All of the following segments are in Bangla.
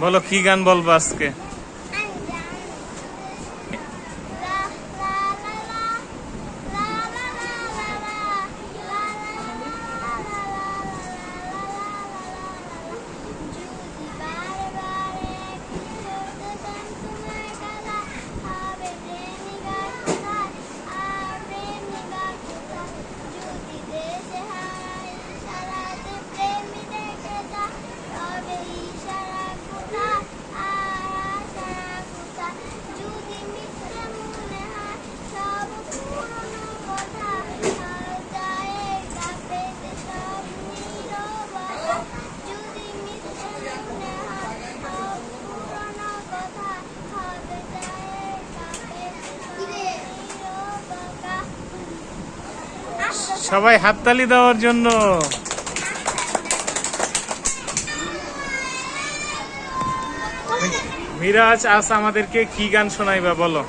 বলো কি গান বলবো আজকে? সবাই হাততালি দেওয়ার জন্য। মিরাজ আজ আমাদেরকে কি গান শোনাইবা বলো?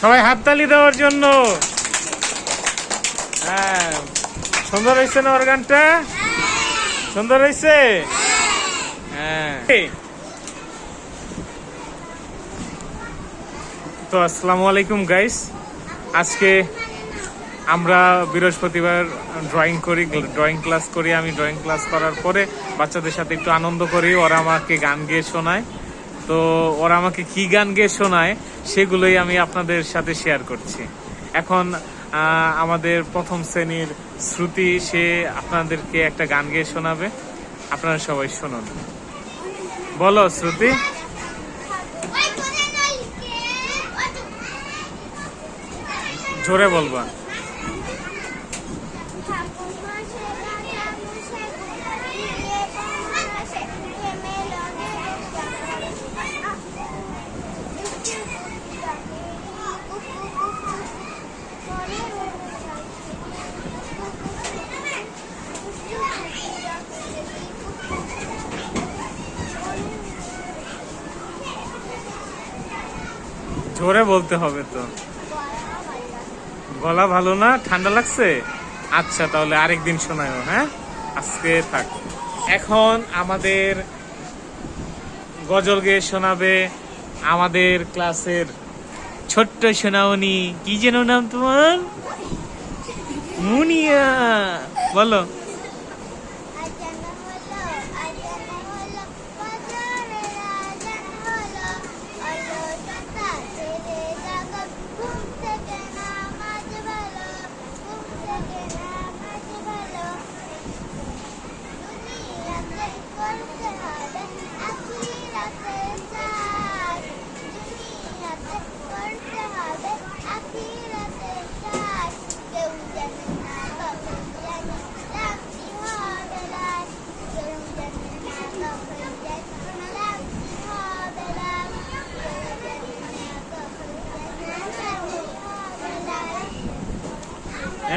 সবাই হাততালি দেওয়ার জন্য। হ্যাঁ, সুন্দর হয়েছে না ওর গানটা? সুন্দর হয়েছে। হ্যাঁ, তো আসসালামু আলাইকুম গাইস। আজকে আমরা বৃহস্পতিবার ড্রয়িং ক্লাস করি। আমি ড্রয়িং ক্লাস করার পরে বাচ্চাদের সাথে একটু আনন্দ করি। ওরা আমাকে গান গেয়ে শোনায়। তো ওরা আমাকে কি গান গেয়ে শোনায় সেগুলোই আমি আপনাদের সাথে শেয়ার করছি। এখন আমাদের প্রথম শ্রেণীর শ্রুতি, সে আপনাদেরকে একটা গান গেয়ে শোনাবে। আপনারা সবাই শুনুন। বলো শ্রুতি। জোরে বলবা। জোরে বলতে হবে তো। গলা ভালো না? ঠান্ডা লাগছে? আচ্ছা, তাহলে আরেকদিন শোনাও। হ্যাঁ, আজকে থাক। এখন আমাদের গজল গেয়ে শোনাবে আমাদের ক্লাসের ছোট্ট সোনামণি। কি যেন নাম তোমার? মুনিয়া। বলো।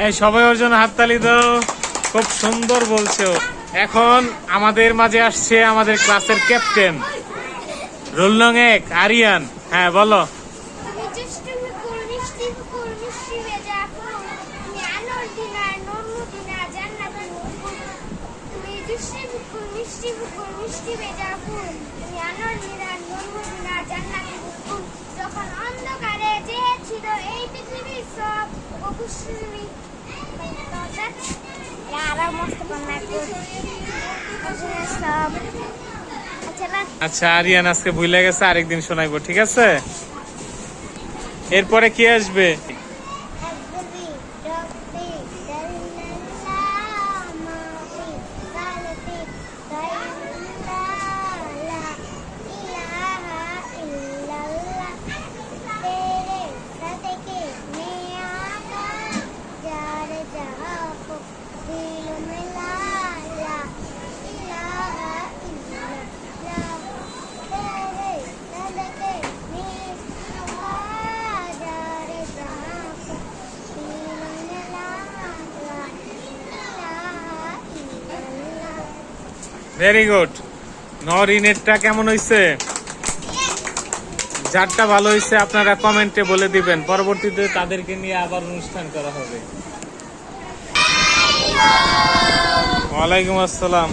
এই সবাই ওর জন্য হাততালি দাও। খুব সুন্দর বলছো। এখন আমাদের মাঝে আসছে আমাদের ক্লাসের ক্যাপ্টেন, রোল নং 1 আরিয়ান। হ্যাঁ বলো। আচ্ছা, আরিয়ান আজকে ভুলে গেছে, আরেকদিন শোনাইবো, ঠিক আছে? এরপরে কি আসবে? Very good. নরিনেরটা কেমন হয়েছে? যারটা ভালো হয়েছে আপনারা কমেন্টে বলে দিবেন, পরবর্তীতে তাদেরকে নিয়ে আবার অনুষ্ঠান করা হবে। ওয়ালাইকুম আসসালাম।